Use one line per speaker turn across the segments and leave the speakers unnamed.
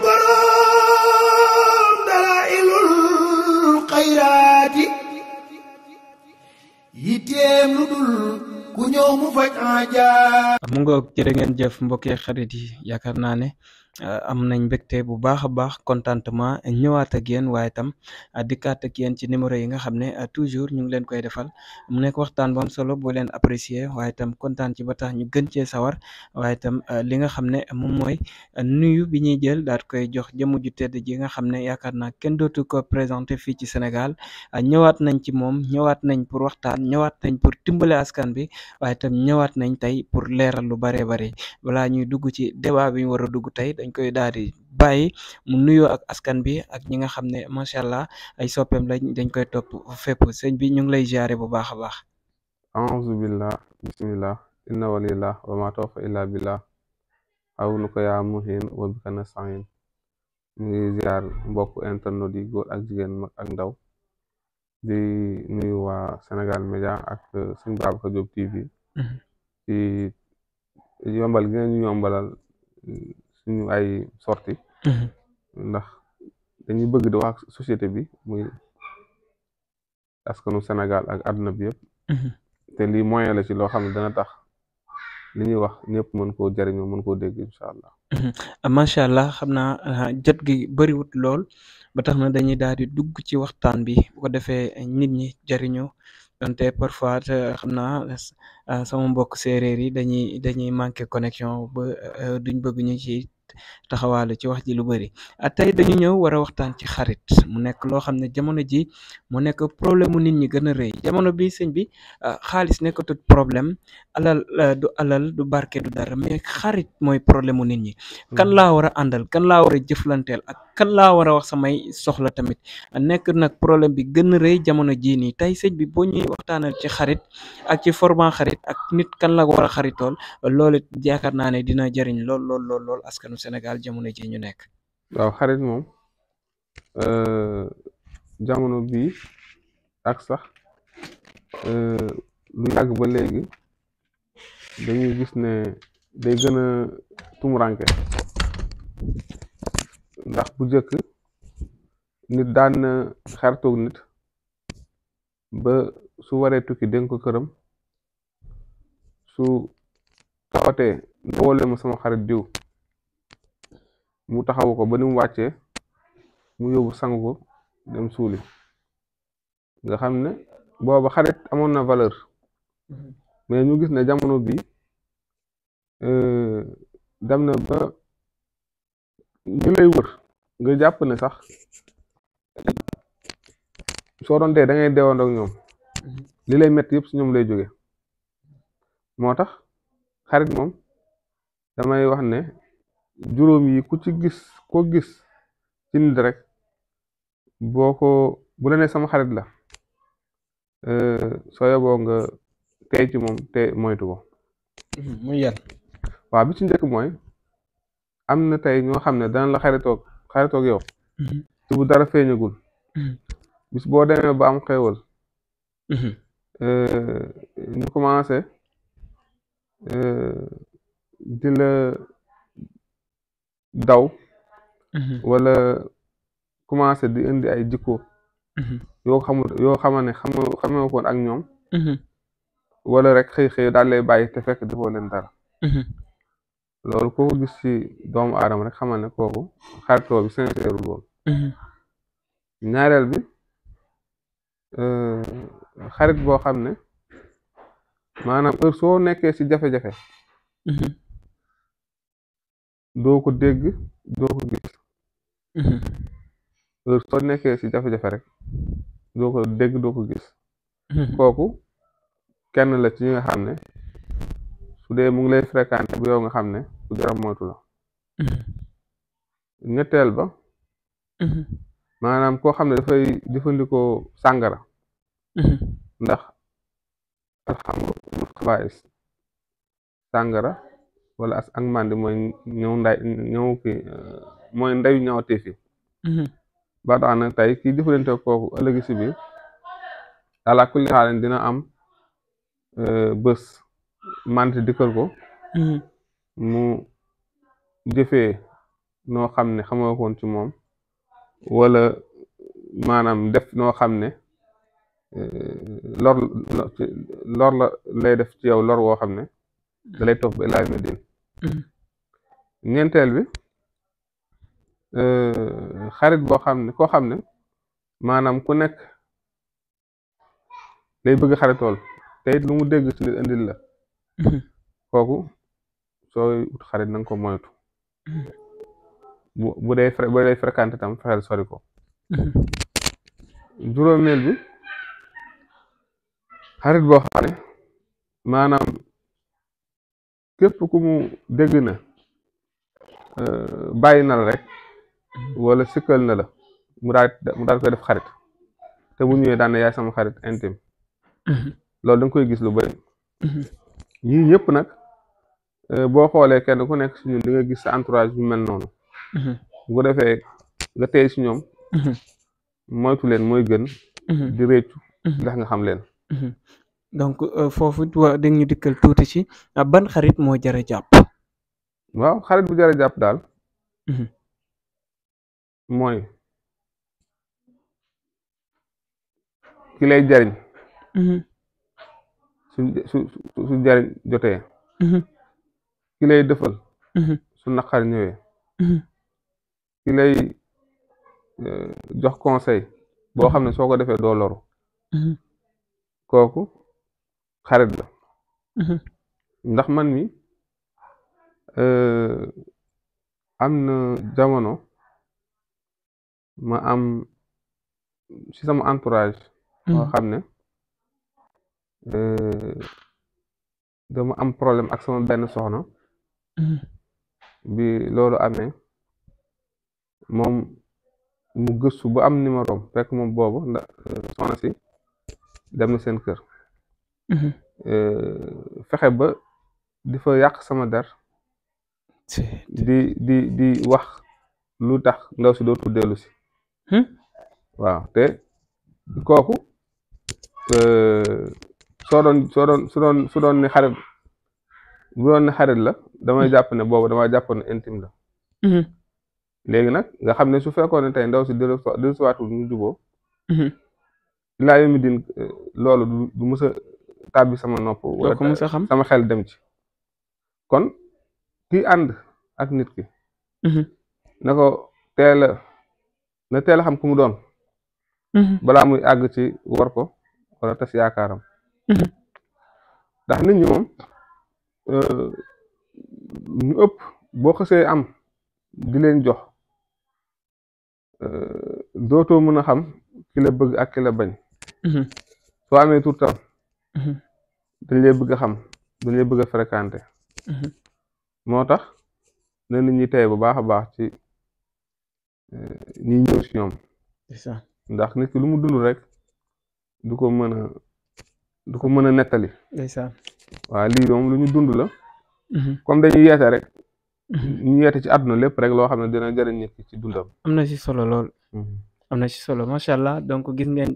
borom dalailul xayraati yitteem lu dul ku ñëw mu faj aaja.
mu ngoog jërë ngeen jëf mbokki xarit yi yaakaar naa ne am nañ mbégte bu baax a baax contentement ñëwaat ak yéen waaye itam dikkaat ak yéen ci numéro yi nga xam ne toujours ñu ngi leen koy defal mu nekk waxtaan bu am solo boo leen apprécier waaye itam kontaan ci ba tax ñu gën cee sawar waaye itam li nga xam ne moom mooy nuyu bi ñuy jël daal koy jox jëmm ju tedd ji nga xam ne yaakaar naa kenn dootu ko présenté fii ci Sénégal ñëwaat nañ ci moom ñëwaat nañ pour waxtaan ñëwaat nañ pour dimbale askan bi waaye itam ñëwaat nañ tey pour leeral lu bare bare balaa ñuy dugg ci débat bi ñu war a dugg tey dañ koy daal di bàyyi mu nuyoo ak askan bi ak ñi nga xam ne macha allah ay soppeem lañ dañ koy topp fépp sëñ bi ñu ngi lay jaare bu baax a baax.
auzu billah bismillah inna walillah wa ma tawfa illa billah awnu ko yaa muhin wa bika nasta'in ñu ngi ziar mbokk internet yi góor ak jigéen mag ak ndaw di nuyu waa Sénégal Média ak suñ Babacar Diop TV ci yombal gi ngeen ñu yombalal suñu ay sorti ndax dañuy bëgg di wax société bi muy askanu Sénégal ak àdduna bi yëpp te lii moyen la ci loo xam ne dana tax li ñuy wax ñëpp mën koo jariñoo mën koo dégg incha allah.
macha allah xam naa jot gi bëriwut lool ba tax na dañuy daal di dugg ci waxtaan bi bu ko defee nit ñi jariñoo donte parfois xam naa sama mbokk séeréer yi dañuy manqué connexion ba duñ bëgg ñu ci taxawaalu ci wax ji lu bëri tey dañu ñëw war a waxtaan ci xarit mu nekk loo xam ne jamono ji mu nekk problème mu nit ñi gën a rëy jamono bi sëñ bi xaalis nekkatut problème alal du barke du dara mais xarit mooy problème mu nit ñi kan laa war a àndal kan laa war a jëflanteel ak kan laa war a wax samay soxla tamit nekk nag problème bi gën a rëy jamono jii nii tey sëñ bi boo ñuy waxtaanal ci xarit ak ci format xarit ak nit kan la war a xaritool loolu yaakaar naa ne dina jëriñ lool askanu Sénégal jamono ji ñu nekk.
waaw xarit moom jamono bi ak sax lu yàgg ba léegi dañuy gis ne day gën a tumuranke ndax bu jëkk nit daan na xaritoog nit ba su waree tukki dénk ko këram su tawatee woole ma sama xarit diw mu taxawu ko ba ni mu wàccee mu yóbbu sang ko dem suuli nga xam ne booba xarit amoon na valeur mais ñu gis ne jamono bi dem na ba ñu lay wër nga jàpp ne sax soo doon dee da ngay deewandoo ak ñoom li lay metti yëpp si ñoom lay jóge moo tax xarit moom damay wax ne juróom yi ku ci gis ko gis ci nit rek bu la ne sama xarit la soo yeboo nga tey ci moom te moytu ko
muy yan
waaw bi ci njëkk mooy am na tey ñoo xam ne dana la xaritoog yow ci bu dara feeñagul bis boo demee ba am xéewal ñu commencé di la daw wala commencé di indi ay jikko yoo xama ne xamee koon ak ñoom wala rek xëy daal lay bàyyi te fekk defoo leen dara loolu koo ko gis ci doomu aadama rek xamal ne kooku xaritoo bi sincère woon ñaareel bi xarit boo xam ne maanaam heure soo nekkee ci jafe-jafe doo ko dégg doo ko gis heure soo nekkee ci jafe-jafe rek doo ko dégg doo ko gis kooku kenn la ci ñi nga xam ne su dee mu ngi lay fréquenté bu yow nga xam ne ku jar a moytu la ñetteel ba maanaam koo xam ne dafay jëfandikoo sàngara ndax alxamru xabaa'is sàngara wala ak màndi mooy mooy ndayu ñaawteef yi ba tax na tey kii jëfalante kooku ëllëgi si biir ala kulli xaalin dina am bés màndi dikkal ko mu jëfee noo xam ne xamoo koon ci moom wala maanaam def noo xam ne lor lor la lay def ci yow lor woo xam ne da lay topp ba ilaa yawmi diin ñeenteel bi xarit boo xam ne koo xam ne maanaam ku nekk day bëgg xaritool te it lu mu dégg ci nit indil la kooku sooy ut xarit na nga ko moytu bu dee fréquenté tam fexeel sori ko juróomeel bi xarit boo xam ne maanaam képp ku mu dégg na bàyyi na la rek wala sikkal na la mu daal koy def xarit te bu ñëwee daan na yaay sama xarit intime loolu da nga koy gis lu bari yii ñëpp nag boo xoolee kenn ku nekk si ñun di nga gis sa entourage bu mel noonu bu ko defee nga tey si ñoom moytu leen mooy gën di réccu ndax nga xam leen
donc foofu dañ ñu dikkal tuuti ci ban xarit moo jara jàpp
waaw xarit bu jara jàpp daal mooy ki lay jariñ su jariñ jotee ki lay dëfal su naqar ñëwee ki lay jox conseil boo xam ne soo ko defee doo loru kooku xarit la ndax man mi am na jamono ma am ci sama entourage moo xam ne dama am problème ak sama benn soxna bi loolu amee moom mu gëstu ba am numéro am fekk moom boobu ndax soxna si dem na seen kër fexe ba di fa yàq sama der di wax lu tax ndaw si dootul dellu si waaw te kooku su doon ni xarit bu doon ni xarit la damay jàpp ne boobu damay jàpp ne intime la léegi nag nga xam ne su fekkoon ne tey ndaw si dellu si waatul ñu juboo ilaa yawmi diin loolu du mës a tàbbi sama nopp wala sama xel dem ci kon kii ànd ak nit ki na ko na teel a xam ku mu doon balaa muy àgg ci war ko wala tas yaakaaram ndax nit ñi moom ñu ëpp boo xësee am di leen jox dootoo mën a xam ki la bëgg ak ki la bañ soo amee tur tam dañ lay bëgg a xam dañ lay bëgg a fréquenté moo tax na nit ñi tey bu baax a baax ci ñi ñëw si ñoom ndax nit ki lu mu dund rek du ko mën a nettali waaw lii moom lu ñu dund la comme dañuy yeete rek ñu yeete ci àdduna lépp rek loo xam ne dina jëriñ nit ki ci dundam
am na ci solo lool am na ci solo macha allah donc gis ngeen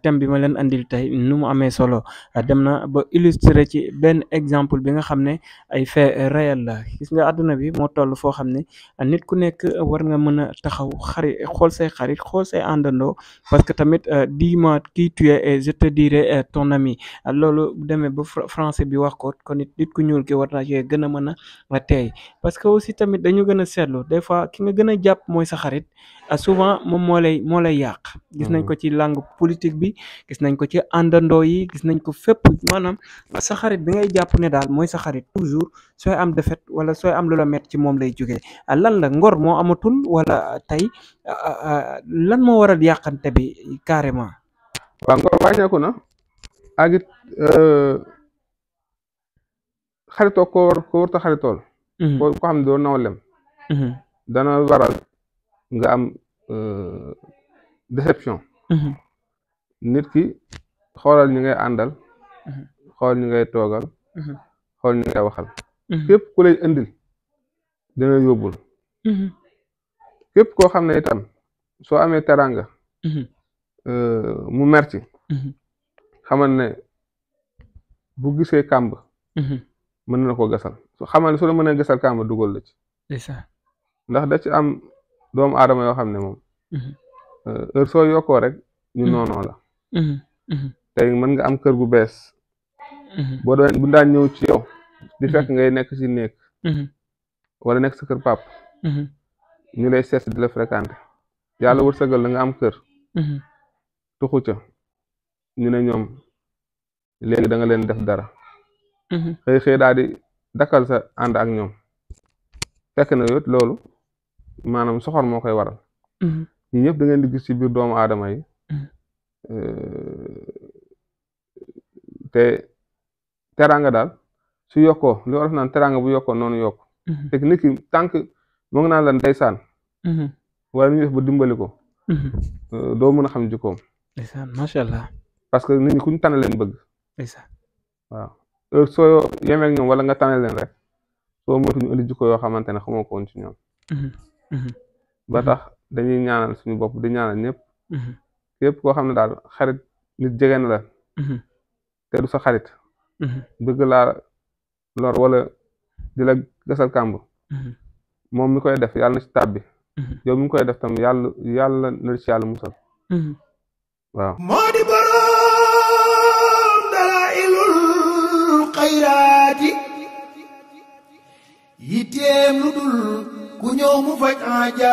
thème bi ma leen andil tey nu mu amee solo dem na ba illustrer ci benn exemple bi nga xam ne ay fait réel la gis nga àdduna bi moo toll foo xam ne nit ku nekk war nga mën a taxaw xool say xarit xool say àndandoo parce que tamit dis-moi qui tu es et je te dirai ton ami loolu bu demee ba français bi wax ko kon nit ku ñuul ki war na cee gën a mën a teey parce que aussi tamit dañu gën a seetlu des fois ki nga gën a jàpp mooy sa xarit souvent moom moo lay yàq gis nañ ko ci langue politique bi gis nañ ko ci àndandoo yi gis nañ ko fépp maanaam sa xarit bi ngay jàpp ne daal mooy sa xarit toujours sooy am defet wala sooy am lu la met ci moom lay jógee lan la ngor moo amatul wala tey lan moo waral yàqante bi carrément
waaw ngor wàññeeku na ak it xaritoo ko warta xaritool ko xam ne doo nawlem dana waral nga am déception nit ki xoolal ñi ngay àndal xool ñi ngay toogal xool ñi ngay waxal képp ku lay indil dina yóbbul képp koo xam ne itam soo amee teranga mu merci xamal ne bu gisee kàmb mën na ko gasal su xamal ne su la mënee gasal kàmb dugal la ci ndax da ci am doomu aadama yoo xam ne moom heure soo yokkoo rek ñu noonoo la tey mën nga am kër gu bees boo doon bu daan ñëw ci yow di fekk ngay nekk ci néeg wala nekk sa kër pap ñu lay seet di la fréquenté yàlla wërsëgal la nga am kër tuxu ca ñu ne ñoom léegi da nga leen def dara xëy daal di dakkal sa ànd ak ñoom fekk na yot loolu maanaam soxor moo koy waral ñi ñëpp da ngeen di gis ci biir doomu aadama yi te teraanga daal su yokkoo li war naan teraanga bu yokkoo noonu yokk te nit ki tànk moo ngi naan la ndeysaan wala ñu def ba dimbali ko doo mën a xam jikkoom
ndeysaan macha allah
parce que nit ñi kuñ tane leen bëgg
ndeysaan
waaw heure soo yemeek ñoom wala nga tane leen rek soo moytu ñu indi jikko yoo xamante ne xamoo ko woon ci ñoom ba tax dañuy ñaanal suñu bopp di ñaanal ñëpp képp koo xam ne daal xarit nit jege na la te du sa xarit bëgg laa lor wala di la gasal kàmb moom mi koy def yàlla na ci tàbbi yow mi koy def tam yàlla na ci yàlla musal waaw
moo di boroom dalailul xayraati yitteem lu dul ku ñëw mu faj aaja